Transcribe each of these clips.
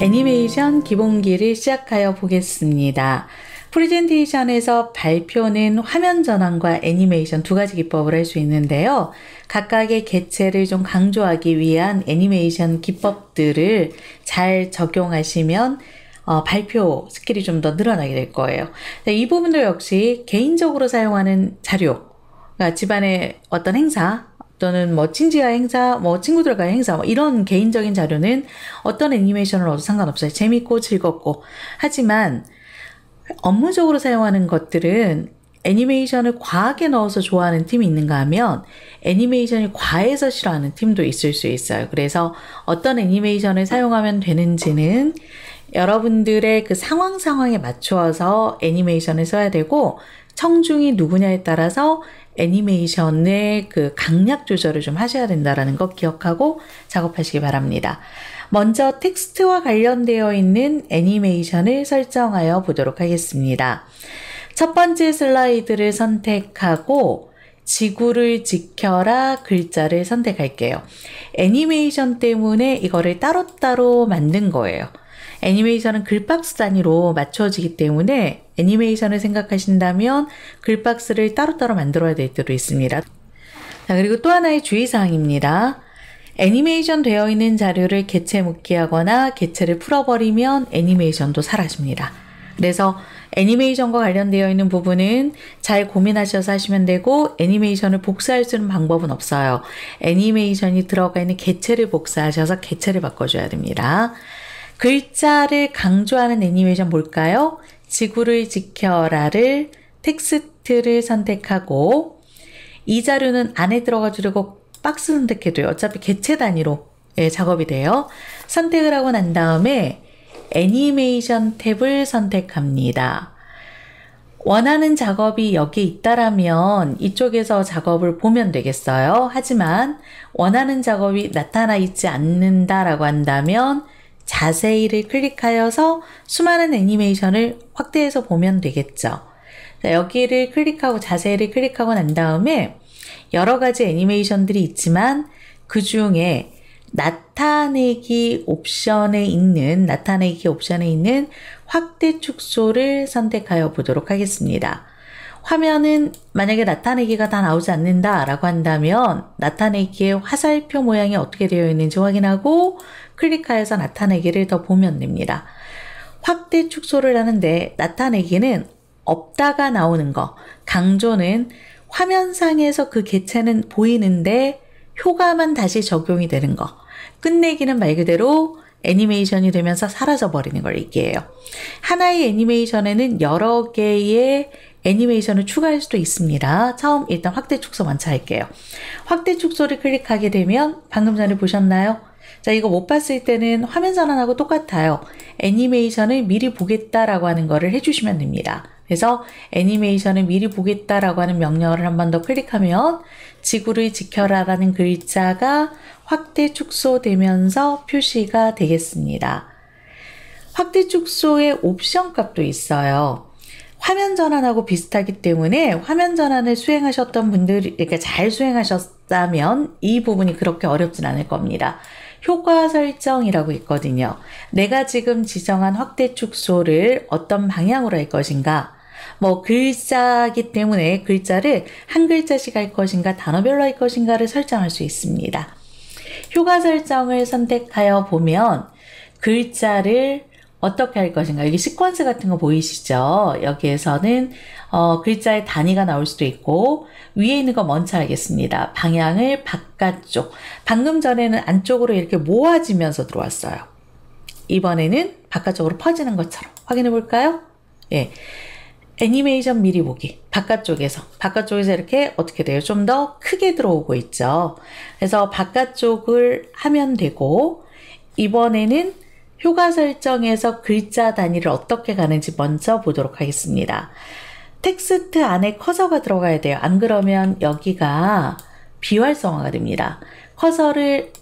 애니메이션 기본기를 시작하여 보겠습니다. 프레젠테이션에서 발표는 화면 전환과 애니메이션 두 가지 기법을 할 수 있는데요. 각각의 개체를 좀 강조하기 위한 애니메이션 기법들을 잘 적용하시면 발표 스킬이 좀 더 늘어나게 될 거예요. 이 부분도 역시 개인적으로 사용하는 자료, 그러니까 집안의 어떤 행사, 또는 친지와 행사, 친구들과의 행사, 이런 개인적인 자료는 어떤 애니메이션을 넣어도 상관없어요. 재밌고 즐겁고. 하지만 업무적으로 사용하는 것들은 애니메이션을 과하게 넣어서 좋아하는 팀이 있는가 하면 애니메이션이 과해서 싫어하는 팀도 있을 수 있어요. 그래서 어떤 애니메이션을 사용하면 되는지는 여러분들의 그 상황에 맞추어서 애니메이션을 써야 되고, 청중이 누구냐에 따라서 애니메이션의 그 강약 조절을 좀 하셔야 된다는 거 기억하고 작업하시기 바랍니다. 먼저 텍스트와 관련되어 있는 애니메이션을 설정하여 보도록 하겠습니다. 첫 번째 슬라이드를 선택하고 지구를 지켜라 글자를 선택할게요. 애니메이션 때문에 이거를 따로따로 만든 거예요. 애니메이션은 글박스 단위로 맞춰지기 때문에 애니메이션을 생각하신다면 글박스를 따로따로 만들어야 될 때도 있습니다. 자, 그리고 또 하나의 주의사항입니다. 애니메이션 되어 있는 자료를 개체 묶기하거나 개체를 풀어버리면 애니메이션도 사라집니다. 그래서 애니메이션과 관련되어 있는 부분은 잘 고민하셔서 하시면 되고, 애니메이션을 복사할 수 있는 방법은 없어요. 애니메이션이 들어가 있는 개체를 복사하셔서 개체를 바꿔줘야 됩니다. 글자를 강조하는 애니메이션 볼까요? 지구를 지켜라를 텍스트를 선택하고, 이 자료는 안에 들어가지고 박스 선택해도요. 어차피 개체 단위로 작업이 돼요. 선택을 하고 난 다음에 애니메이션 탭을 선택합니다. 원하는 작업이 여기에 있다라면 이쪽에서 작업을 보면 되겠어요. 하지만 원하는 작업이 나타나 있지 않는다라고 한다면 자세히를 클릭하여서 수많은 애니메이션을 확대해서 보면 되겠죠. 자, 여기를 클릭하고 자세히를 클릭하고 난 다음에 여러 가지 애니메이션들이 있지만 그 중에 나타내기 옵션에 있는 확대 축소를 선택하여 보도록 하겠습니다. 화면은 만약에 나타내기가 다 나오지 않는다라고 한다면 나타내기의 화살표 모양이 어떻게 되어 있는지 확인하고 클릭하여서 나타내기를 더 보면 됩니다. 확대 축소를 하는데 나타내기는 없다가 나오는 거, 강조는 화면상에서 그 개체는 보이는데 효과만 다시 적용이 되는 거, 끝내기는 말 그대로 애니메이션이 되면서 사라져버리는 걸 얘기해요. 하나의 애니메이션에는 여러 개의 애니메이션을 추가할 수도 있습니다. 처음 일단 확대 축소 먼저 할게요. 확대 축소를 클릭하게 되면 방금 전에 보셨나요? 자, 이거 못 봤을 때는 화면 전환하고 똑같아요. 애니메이션을 미리 보겠다라고 하는 거를 해주시면 됩니다. 그래서 애니메이션을 미리 보겠다라고 하는 명령어를 한 번 더 클릭하면 지구를 지켜라라는 글자가 확대 축소되면서 표시가 되겠습니다. 확대 축소의 옵션 값도 있어요. 화면 전환하고 비슷하기 때문에 화면 전환을 수행하셨던 분들이 이렇게 잘 수행하셨다면 이 부분이 그렇게 어렵진 않을 겁니다. 효과 설정이라고 있거든요. 내가 지금 지정한 확대 축소를 어떤 방향으로 할 것인가, 글자이기 때문에 글자를 한 글자씩 할 것인가 단어별로 할 것인가를 설정할 수 있습니다. 효과 설정을 선택하여 보면 글자를 어떻게 할 것인가, 여기 시퀀스 같은 거 보이시죠? 여기에서는 글자의 단위가 나올 수도 있고, 위에 있는 거 먼저 하겠습니다. 방향을 바깥쪽. 방금 전에는 안쪽으로 이렇게 모아지면서 들어왔어요. 이번에는 바깥쪽으로 퍼지는 것처럼 확인해 볼까요? 예. 애니메이션 미리 보기. 바깥쪽에서 이렇게 어떻게 돼요? 좀 더 크게 들어오고 있죠. 그래서 바깥쪽을 하면 되고, 이번에는 효과 설정에서 글자 단위를 어떻게 가는지 먼저 보도록 하겠습니다. 텍스트 안에 커서가 들어가야 돼요. 안 그러면 여기가 비활성화가 됩니다. 커서를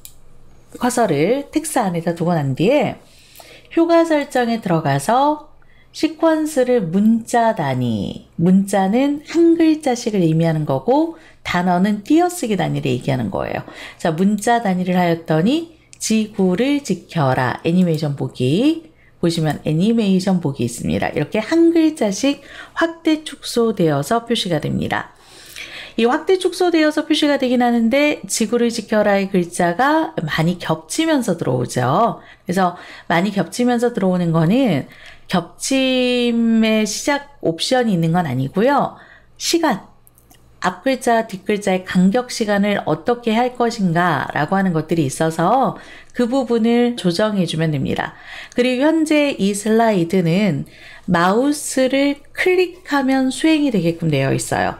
텍스트 안에다 두고 난 뒤에 효과 설정에 들어가서 시퀀스를 문자 단위, 문자는 한 글자씩을 의미하는 거고 단어는 띄어쓰기 단위를 얘기하는 거예요. 자, 문자 단위를 하였더니 지구를 지켜라. 애니메이션 보기. 보시면 애니메이션 보기 있습니다. 이렇게 한 글자씩 확대 축소되어서 표시가 됩니다. 이 확대 축소되어서 표시가 되긴 하는데 지구를 지켜라의 글자가 많이 겹치면서 들어오죠. 그래서 많이 겹치면서 들어오는 거는 겹침의 시작 옵션이 있는 건 아니고요. 시간, 앞글자, 뒷글자의 간격 시간을 어떻게 할 것인가 라고 하는 것들이 있어서 그 부분을 조정해 주면 됩니다. 그리고 현재 이 슬라이드는 마우스를 클릭하면 수행이 되게끔 되어 있어요.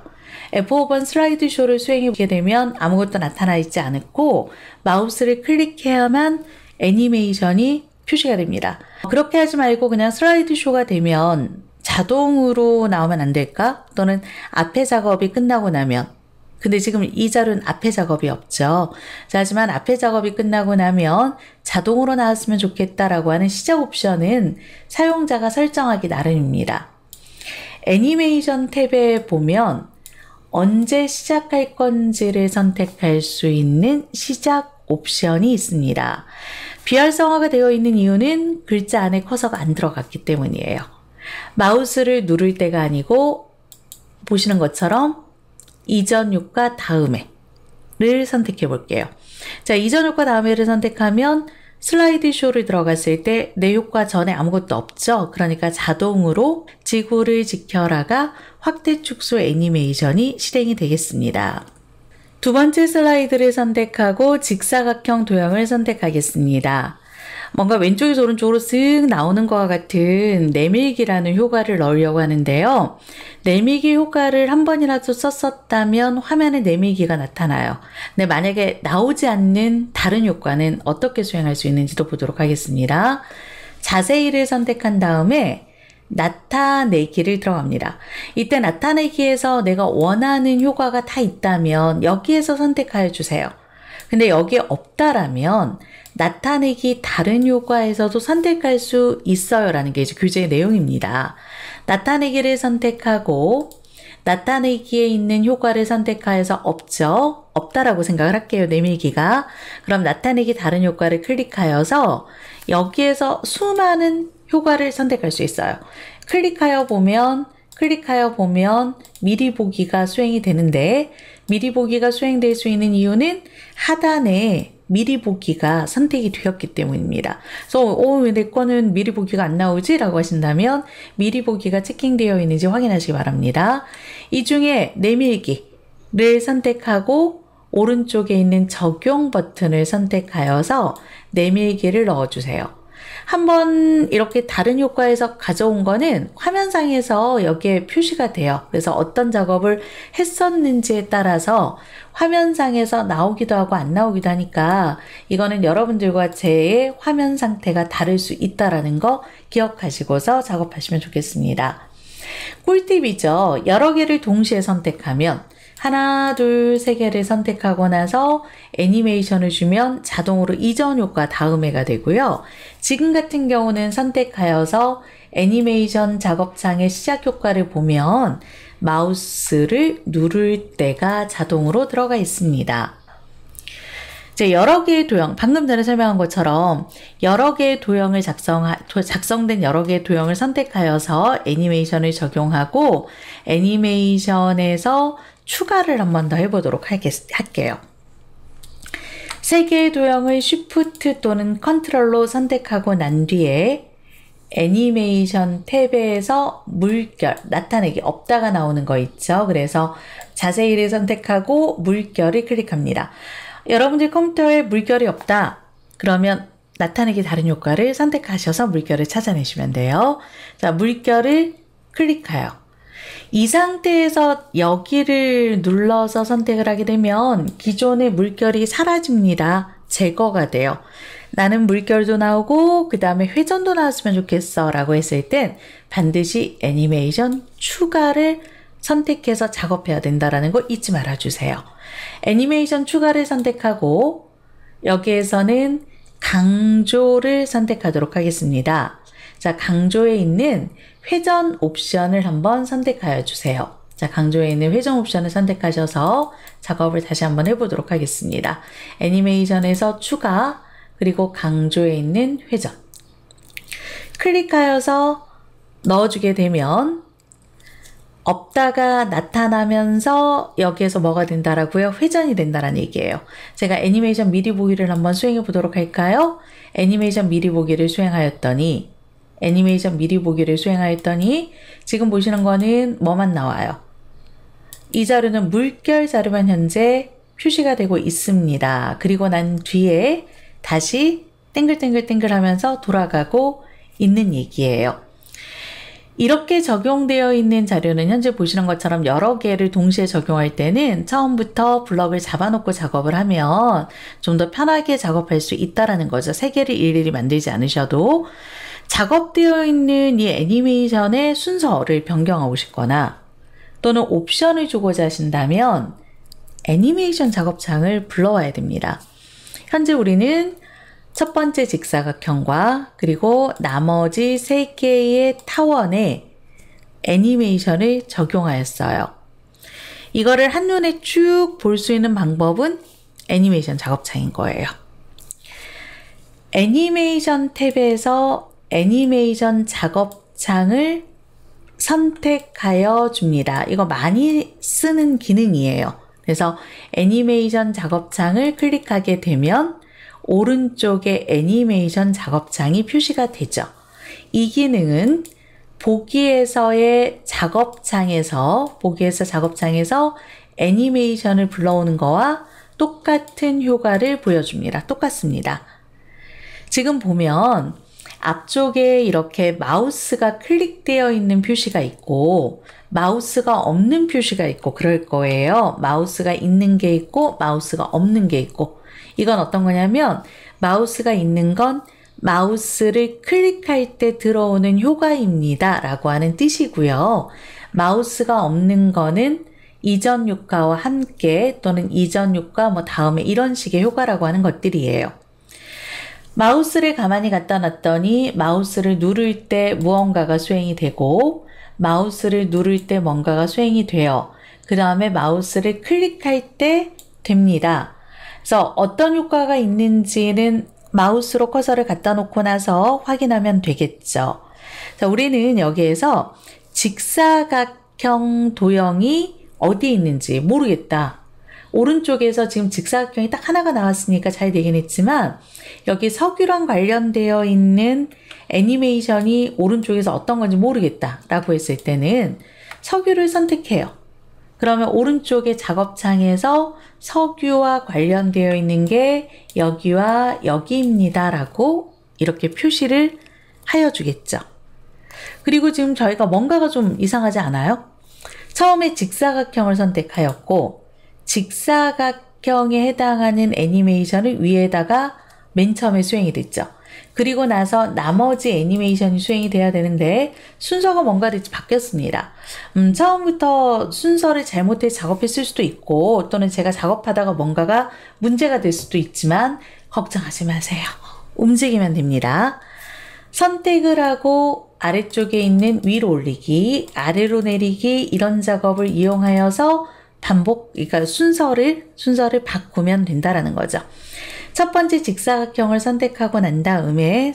F5번 슬라이드 쇼를 수행해 보게 되면 아무것도 나타나 있지 않고 마우스를 클릭해야만 애니메이션이 표시가 됩니다. 그렇게 하지 말고 그냥 슬라이드 쇼가 되면 자동으로 나오면 안 될까? 또는 앞에 작업이 끝나고 나면, 근데 지금 이 자료는 앞에 작업이 없죠. 자, 하지만 앞에 작업이 끝나고 나면 자동으로 나왔으면 좋겠다라고 하는 시작 옵션은 사용자가 설정하기 나름입니다. 애니메이션 탭에 보면 언제 시작할 건지를 선택할 수 있는 시작 옵션이 있습니다. 비활성화가 되어 있는 이유는 글자 안에 커서가 안 들어갔기 때문이에요. 마우스를 누를 때가 아니고 보시는 것처럼 이전 효과 다음에를 선택해 볼게요. 자, 이전 효과 다음에를 선택하면 슬라이드 쇼를 들어갔을 때 내 효과 전에 아무것도 없죠. 그러니까 자동으로 지구를 지켜라가 확대 축소 애니메이션이 실행이 되겠습니다. 두 번째 슬라이드를 선택하고 직사각형 도형을 선택하겠습니다. 뭔가 왼쪽에서 오른쪽으로 쓱 나오는 것과 같은 내밀기라는 효과를 넣으려고 하는데요. 내밀기 효과를 한 번이라도 썼었다면 화면에 내밀기가 나타나요. 근데 만약에 나오지 않는 다른 효과는 어떻게 수행할 수 있는지도 보도록 하겠습니다. 자세히를 선택한 다음에 나타내기를 들어갑니다. 이때 나타내기에서 내가 원하는 효과가 다 있다면 여기에서 선택하여 주세요. 근데 여기에 없다라면 나타내기 다른 효과에서도 선택할 수 있어요 라는 게 이제 교재의 내용입니다. 나타내기를 선택하고 나타내기에 있는 효과를 선택하여서 없죠. 없다라고 생각을 할게요. 내밀기가. 그럼 나타내기 다른 효과를 클릭하여서 여기에서 수많은 효과를 선택할 수 있어요. 클릭하여 보면 미리 보기가 수행이 되는데 미리 보기가 수행될 수 있는 이유는 하단에 미리 보기가 선택이 되었기 때문입니다. 그래서 왜 내 거는 미리 보기가 안 나오지? 라고 하신다면 미리 보기가 체킹되어 있는지 확인하시기 바랍니다. 이 중에 내밀기를 선택하고 오른쪽에 있는 적용 버튼을 선택하여서 내밀기를 넣어주세요. 한번 이렇게 다른 효과에서 가져온 거는 화면상에서 여기에 표시가 돼요. 그래서 어떤 작업을 했었는지에 따라서 화면상에서 나오기도 하고 안 나오기도 하니까 이거는 여러분들과 제 화면 상태가 다를 수 있다는 거 기억하시고서 작업하시면 좋겠습니다. 꿀팁이죠. 여러 개를 동시에 선택하면 하나, 둘, 세 개를 선택하고 나서 애니메이션을 주면 자동으로 이전 효과 다음에가 되고요. 지금 같은 경우는 선택하여서 애니메이션 작업창의 시작 효과를 보면 마우스를 누를 때가 자동으로 들어가 있습니다. 이제 여러 개의 도형, 방금 전에 설명한 것처럼 여러 개의 도형을 작성된 여러 개의 도형을 선택하여서 애니메이션을 적용하고 애니메이션에서 추가를 한 번 더 해보도록 할게요. 세 개의 도형을 Shift 또는 컨트롤로 선택하고 난 뒤에 애니메이션 탭에서 물결, 나타내기 없다가 나오는 거 있죠. 그래서 자세히를 선택하고 물결을 클릭합니다. 여러분들 컴퓨터에 물결이 없다. 그러면 나타내기 다른 효과를 선택하셔서 물결을 찾아내시면 돼요. 자, 물결을 클릭해요. 이 상태에서 여기를 눌러서 선택을 하게 되면 기존의 물결이 사라집니다. 제거가 돼요. 나는 물결도 나오고 그 다음에 회전도 나왔으면 좋겠어 라고 했을 땐 반드시 애니메이션 추가를 선택해서 작업해야 된다는 거 잊지 말아주세요. 애니메이션 추가를 선택하고 여기에서는 강조를 선택하도록 하겠습니다. 자, 강조에 있는 회전 옵션을 한번 선택하여 주세요. 자, 강조에 있는 회전 옵션을 선택하셔서 작업을 다시 한번 해보도록 하겠습니다. 애니메이션에서 추가, 그리고 강조에 있는 회전. 클릭하여서 넣어주게 되면 없다가 나타나면서 여기에서 뭐가 된다라고요? 회전이 된다라는 얘기예요. 제가 애니메이션 미리 보기를 한번 수행해 보도록 할까요? 애니메이션 미리 보기를 수행하였더니 지금 보시는 거는 뭐만 나와요? 이 자료는 물결 자료만 현재 표시가 되고 있습니다. 그리고 난 뒤에 다시 땡글땡글땡글 하면서 돌아가고 있는 얘기예요. 이렇게 적용되어 있는 자료는 현재 보시는 것처럼 여러 개를 동시에 적용할 때는 처음부터 블럭을 잡아놓고 작업을 하면 좀 더 편하게 작업할 수 있다라는 거죠. 세 개를 일일이 만들지 않으셔도 작업되어 있는 이 애니메이션의 순서를 변경하고 싶거나 또는 옵션을 주고자 하신다면 애니메이션 작업창을 불러와야 됩니다. 현재 우리는 첫 번째 직사각형과 그리고 나머지 3개의 타원에 애니메이션을 적용하였어요. 이거를 한눈에 쭉 볼 수 있는 방법은 애니메이션 작업창인 거예요. 애니메이션 탭에서 애니메이션 작업창을 선택하여 줍니다. 이거 많이 쓰는 기능이에요. 그래서 애니메이션 작업창을 클릭하게 되면 오른쪽에 애니메이션 작업창이 표시가 되죠. 이 기능은 보기에서의 작업창에서 애니메이션을 불러오는 거와 똑같은 효과를 보여줍니다. 똑같습니다. 지금 보면 앞쪽에 이렇게 마우스가 클릭되어 있는 표시가 있고 마우스가 없는 표시가 있고 그럴 거예요. 마우스가 있는 게 있고 마우스가 없는 게 있고 이건 어떤 거냐면 마우스가 있는 건 마우스를 클릭할 때 들어오는 효과입니다 라고 하는 뜻이고요. 마우스가 없는 거는 이전 효과와 함께 또는 이전 효과 다음에 이런 식의 효과라고 하는 것들이에요. 마우스를 가만히 갖다 놨더니 마우스를 누를 때 무언가가 수행이 되고 마우스를 누를 때 뭔가가 수행이 돼요. 그 다음에 마우스를 클릭할 때 됩니다. 그래서 어떤 효과가 있는지는 마우스로 커서를 갖다 놓고 나서 확인하면 되겠죠. 자, 우리는 여기에서 직사각형 도형이 어디에 있는지 모르겠다. 오른쪽에서 지금 직사각형이 딱 하나가 나왔으니까 잘 되긴 했지만 여기 석유랑 관련되어 있는 애니메이션이 오른쪽에서 어떤 건지 모르겠다 라고 했을 때는 석유를 선택해요. 그러면 오른쪽의 작업창에서 석유와 관련되어 있는 게 여기와 여기입니다 라고 이렇게 표시를 하여 주겠죠. 그리고 지금 저희가 뭔가가 좀 이상하지 않아요? 처음에 직사각형을 선택하였고 직사각형에 해당하는 애니메이션을 위에다가 맨 처음에 수행이 됐죠. 그리고 나서 나머지 애니메이션이 수행이 돼야 되는데 순서가 뭔가 바뀌었습니다. 처음부터 순서를 잘못해서 작업했을 수도 있고 또는 제가 작업하다가 뭔가가 문제가 될 수도 있지만 걱정하지 마세요. 움직이면 됩니다. 선택을 하고 아래쪽에 있는 위로 올리기, 아래로 내리기 이런 작업을 이용하여서 그러니까 순서를 바꾸면 된다라는 거죠. 첫 번째 직사각형을 선택하고 난 다음에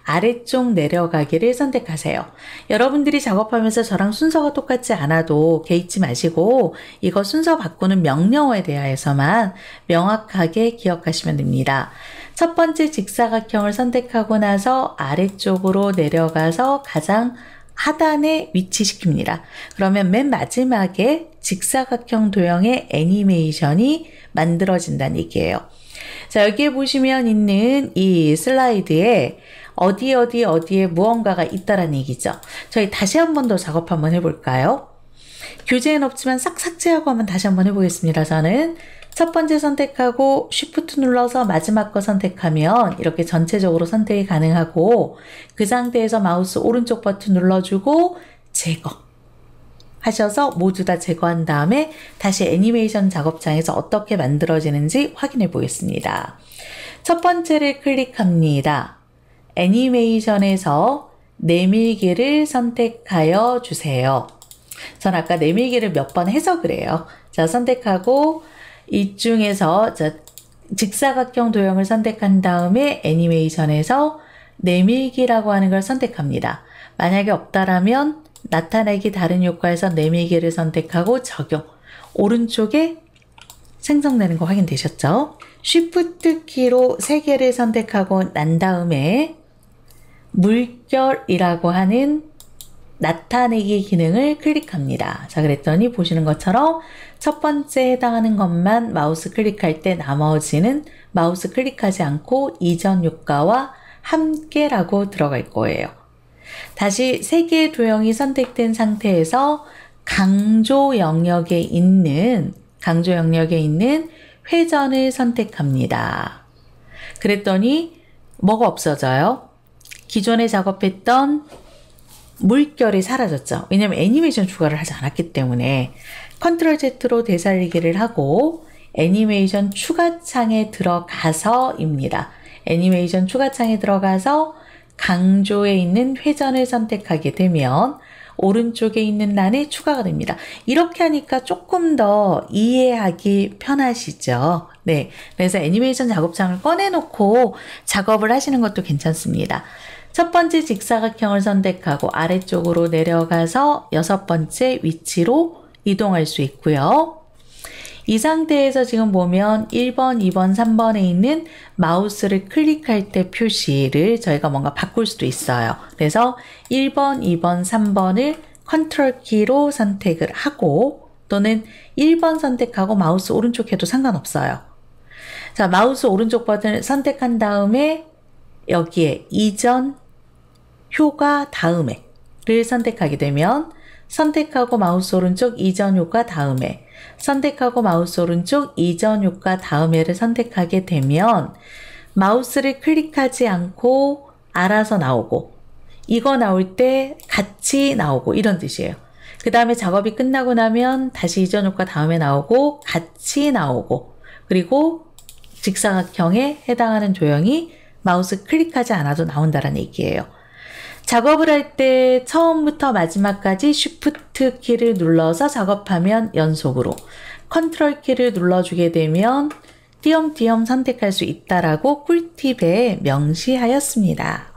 아래쪽 내려가기를 선택하세요. 여러분들이 작업하면서 저랑 순서가 똑같지 않아도 개의치 마시고 이거 순서 바꾸는 명령어에 대하여서만 명확하게 기억하시면 됩니다. 첫 번째 직사각형을 선택하고 나서 아래쪽으로 내려가서 가장 하단에 위치시킵니다. 그러면 맨 마지막에 직사각형 도형의 애니메이션이 만들어진다는 얘기예요. 자, 여기에 보시면 있는 이 슬라이드에 어디에 무언가가 있다라는 얘기죠. 저희 다시 한 번 더 작업 한번 해볼까요? 교재엔 없지만 싹 삭제하고 한번 다시 한번 해보겠습니다. 저는 첫 번째 선택하고 Shift 눌러서 마지막 거 선택하면 이렇게 전체적으로 선택이 가능하고 그 상태에서 마우스 오른쪽 버튼 눌러주고 제거 하셔서 모두 다 제거한 다음에 다시 애니메이션 작업창에서 어떻게 만들어지는지 확인해 보겠습니다. 첫 번째를 클릭합니다. 애니메이션에서 내밀기를 선택하여 주세요. 전 아까 내밀기를 몇 번 해서 그래요. 자, 선택하고 이 중에서 직사각형 도형을 선택한 다음에 애니메이션에서 내밀기라고 하는 걸 선택합니다. 만약에 없다라면 나타내기 다른 효과에서 내밀기를 선택하고 적용. 오른쪽에 생성되는 거 확인되셨죠? Shift 키로 3개를 선택하고 난 다음에 물결이라고 하는 나타내기 기능을 클릭합니다. 자, 그랬더니 보시는 것처럼 첫 번째 해당하는 것만 마우스 클릭할 때 나머지는 마우스 클릭하지 않고 이전 효과와 함께라고 들어갈 거예요. 다시 3개의 도형이 선택된 상태에서 강조 영역에 있는 회전을 선택합니다. 그랬더니 뭐가 없어져요? 기존에 작업했던 물결이 사라졌죠. 왜냐면 애니메이션 추가를 하지 않았기 때문에. 컨트롤 Z로 되살리기를 하고 애니메이션 추가 창에 들어가서입니다. 애니메이션 추가 창에 들어가서 강조에 있는 회전을 선택하게 되면 오른쪽에 있는 란이 추가가 됩니다. 이렇게 하니까 조금 더 이해하기 편하시죠? 네. 그래서 애니메이션 작업창을 꺼내놓고 작업을 하시는 것도 괜찮습니다. 첫 번째 직사각형을 선택하고 아래쪽으로 내려가서 6번째 위치로 이동할 수 있고요. 이 상태에서 지금 보면 1번, 2번, 3번에 있는 마우스를 클릭할 때 표시를 저희가 뭔가 바꿀 수도 있어요. 그래서 1번, 2번, 3번을 컨트롤 키로 선택을 하고 또는 1번 선택하고 마우스 오른쪽 해도 상관없어요. 자, 마우스 오른쪽 버튼을 선택한 다음에 여기에 이전, 효과 다음에를 선택하게 되면 선택하고 마우스 오른쪽 이전 효과 다음에 선택하고 마우스 오른쪽 이전 효과 다음에를 선택하게 되면 마우스를 클릭하지 않고 알아서 나오고 이거 나올 때 같이 나오고 이런 뜻이에요. 그 다음에 작업이 끝나고 나면 다시 이전 효과 다음에 나오고 같이 나오고 그리고 직사각형에 해당하는 도형이 마우스 클릭하지 않아도 나온다는 얘기예요. 작업을 할 때 처음부터 마지막까지 Shift 키를 눌러서 작업하면 연속으로 컨트롤 키를 눌러주게 되면 띄엄띄엄 선택할 수 있다라고 꿀팁에 명시하였습니다.